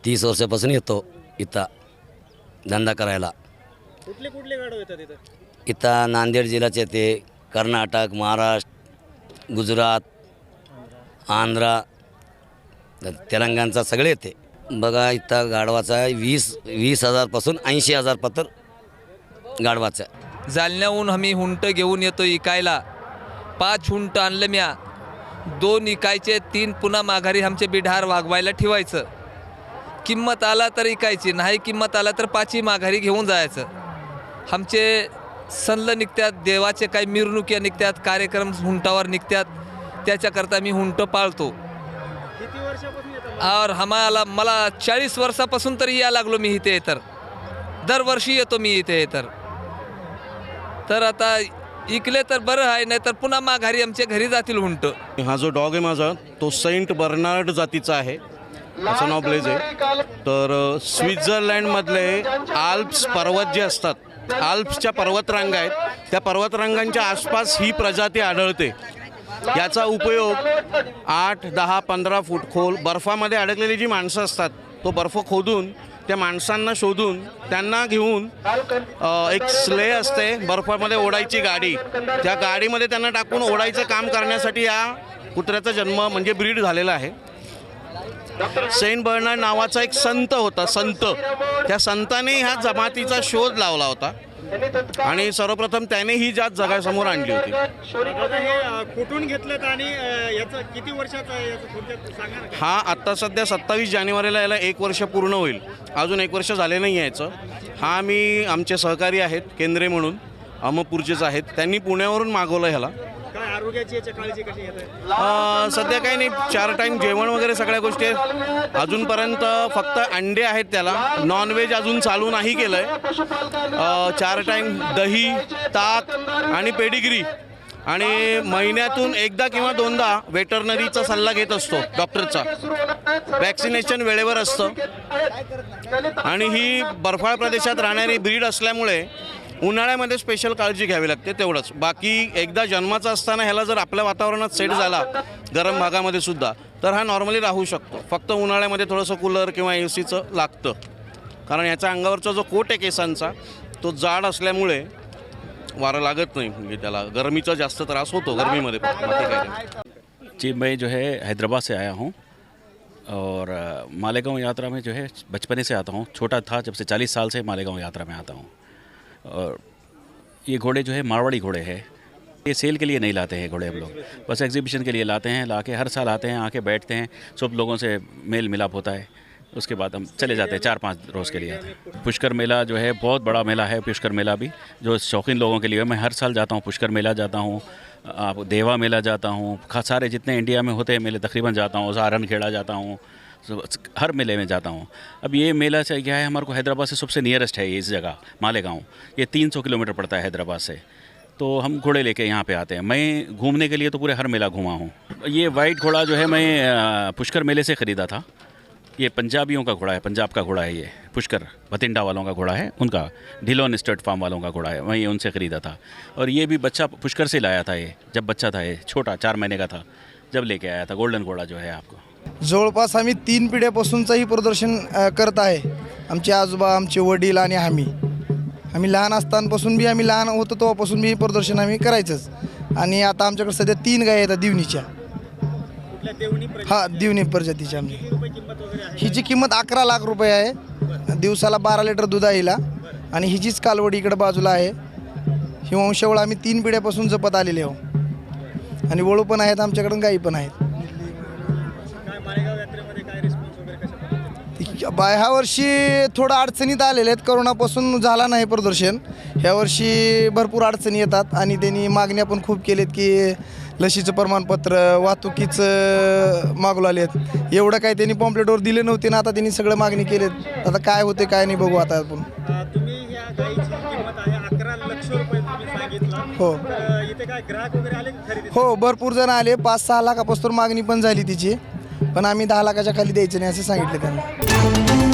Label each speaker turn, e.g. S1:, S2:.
S1: 30 वर्षापासून येतो इथं धंदा करायला।
S2: कुठले कुठले गाडव येतात इथं?
S1: इथं नांदेड जिल्ह्याचे ते कर्नाटक, महाराष्ट्र, गुजरात, आंध्रा, तेलंगणचा सगळे येते। बघा इथं गाढवाचा 20,000 80,000 पत्र गाढवाचा।
S3: जालन्याहून आम्ही हुंट घेऊन येतो इकायला। 5 हुंट आणलं म्या, 2 इकायचे, 3 पुन्हा माघारी आमचे बिढार वागवायला ठेवायचं। किंमत आला तर इकायची, नाही किंमत आला तर 5ही माघारी घेऊन जायचं। आमचे सल्ल निघतात, देवाचे काही मिरवणुक्या निघतात, कार्यक्रम हुंटावर निघतात, त्याच्याकरता मी हुंट पाळतो।
S2: किती वर्षापासून येतात?
S3: और मला 40 वर्षापासून तरी या लागलो मी इथे। तर दरवर्षी येतो मी इथे। तर आता इकले तर बरं आहे, नाही तर पुन्हा माघारी आमच्या घरी जातील हुंट।
S4: हा जो डॉग आहे माझा तो सेंट बर्नार्ड जातीचा आहे, असं नाव ब्लेज आहे। तर स्वित्झर्लंडमधले आल्प्स पर्वत जे असतात, आल्प्सच्या पर्वतरांगा आहेत, त्या पर्वतरांगांच्या आसपास ही प्रजाती आढळते। याचा उपयोग 8, 10, 15 फूट खोल बर्फामध्ये अडकलेली जी माणसं असतात तो बर्फ खोदून त्या माणसांना शोधून त्यांना घेऊन एक स्ले असते बर्फामध्ये ओढायची गाडी, त्या गाडीमध्ये त्यांना टाकून ओढायचं काम करण्यासाठी या कुत्र्याचा जन्म म्हणजे ब्रीड झालेला आहे। सेंट बर्नार्ड नावाचा एक संत होता, संत, त्या संताने ह्या जमातीचा शोध लावला होता आणि सर्वप्रथम त्याने ही जात जगासमोर आणली होती।
S2: आता हे कुठून घेतलं आणि याचं किती वर्षाचं आहे याचं थोडक्यात सांगा ना।
S4: हा आत्ता सध्या 27 जानेवारीला याला 1 वर्ष पूर्ण होईल, अजून 1 वर्ष झाले नाही याचं। हा मी आमचे सहकारी आहेत केंद्रे म्हणून अहमदपूरचेच आहेत, त्यांनी पुण्यावरून मागवलं ह्याला।
S2: काय आरोग्याची याची काळजी कशी घेताय?
S4: सध्या काही नाही, 4 टाईम जेवण वगैरे सगळ्या गोष्टी आहेत। अजूनपर्यंत फक्त अंडे आहेत त्याला, नॉनव्हेज अजून चालू नाही केलं आहे। 4 टाईम दही, ताक आणि पेडिग्री, आणि महिन्यातून एकदा किंवा 2दा वेटरनरीचा सल्ला घेत असतो डॉक्टरचा। वॅक्सिनेशन वेळेवर असतं आणि ही बर्फाळ प्रदेशात राहणारी ब्रीड असल्यामुळे उन्हाळ्यामध्ये स्पेशल काळजी घ्यावी लागते, तेवढंच। बाकी एकदा जन्माचा असताना ह्याला जर आपल्या वातावरणात सेट झाला, गरम भागामध्ये सुद्धा, तर हा नॉर्मली राहू शकतो। फक्त उन्हाळ्यामध्ये थोडंसं कूलर किंवा AC लागतं, कारण याच्या अंगावरचा जो कोट आहे केसांचा तो जाड असल्यामुळे वारं लागत नाही, म्हणजे त्याला गरमीचा जास्त त्रास होतो गर्मीमध्ये।
S5: जी, मैं जो है हैदराबाद से आया हूँ और मालेगांव यात्रा में जो है बचपने से आता हूँ। छोटा था जब से 40 साल से मालेगांव यात्रा में आता हूँ। और ये घोड़े जो है मारवाड़ी घोड़े हैं, ये सेल के लिए नहीं लाते हैं घोड़े हम लोग, बस एग्जीबिशन के लिए लाते हैं। लाके हर साल आते हैं, आके बैठते हैं, सब लोगों से मेल मिलाप होता है, उसके बाद हम चले जाते हैं। 4-5 रोज़ के लिए आते हैं। पुष्कर मेला जो है बहुत बड़ा मेला है, पुष्कर मेला भी जो शौकीन लोगों के लिए। मैं हर साल जाता हूँ, पुष्कर मेला जाता हूँ, आप देवा मेला जाता हूँ, सारे जितने इंडिया में होते हैं मेले तकरीबन जाता हूँ, सहारनखेड़ा जाता हूँ, हर मेले में जाता हूँ। अब ये मेला से क्या है, हमारे को हैदराबाद से सबसे नियरेस्ट है ये इस जगह मालेगांव। ये 300 किलोमीटर पड़ता है हैदराबाद से, तो हम घोड़े लेके यहाँ पे आते हैं। मैं घूमने के लिए तो पूरे हर मेला घूमा हूँ। ये वाइट घोड़ा जो है मैं पुष्कर मेले से ख़रीदा था। ये पंजाबियों का घोड़ा है, पंजाब का घोड़ा है ये, पुष्कर बतिंडा वालों का घोड़ा है, उनका ढिलोन स्टड फार्म वालों का घोड़ा है, वहीं उनसे ख़रीदा था। और ये भी बच्चा पुष्कर से लाया था, ये जब बच्चा था, ये छोटा 4 महीने का था जब लेके आया था। गोल्डन घोड़ा जो है आपको
S6: जवळपास आम्ही 3 पिढ्यापासूनचंही प्रदर्शन करत आहे। आमचे आजोबा, आमचे वडील आणि आम्ही लहान असतानापासून बी, आम्ही लहान होतो तेव्हापासून बी प्रदर्शन आम्ही करायचंच। आणि आता आमच्याकडे सध्या 3 गाय आहेत दिवणीच्या। हां, दिवणी प्रजातीच्या आमची। हिची किंमत 11 लाख रुपये आहे। दिवसाला 12 लिटर दूध आहे हिला, आणि हिचीच कालवडी इकडे बाजूला आहे। ही वंशावळ आम्ही 3 पिढ्यापासून जपत आलेले आहोत, आणि वळू पण आहेत आमच्याकडून, गाई पण आहेत। ह्या वर्षी थोडं अडचणीत आलेले आहेत, करोनापासून झाला नाही प्रदर्शन। ह्या वर्षी भरपूर अडचणी येतात, आणि त्यांनी मागण्या पण खूप केलेत की लसीचं प्रमाणपत्र, वाहतुकीचं मागू आले आहेत। एवढं काय त्यांनी पॉम्पलेटवर दिले नव्हते ना, आता त्यांनी सगळं मागणी केलेत। आता काय होते काय नाही बघू आता आपण।
S2: तुम्ही या गाईची किंमत आहे 11 लाख रुपये तुम्ही सांगितलं।
S6: हो,
S2: इथे काय ग्राहक वगैरे आले खरेदी?
S6: हो, भरपूर जण आले। 5-6 लाखापासून मागणी पण झाली तिची, पण आम्ही 10 लाखाच्या खाली द्यायचं नाही असं सांगितलं त्यांना।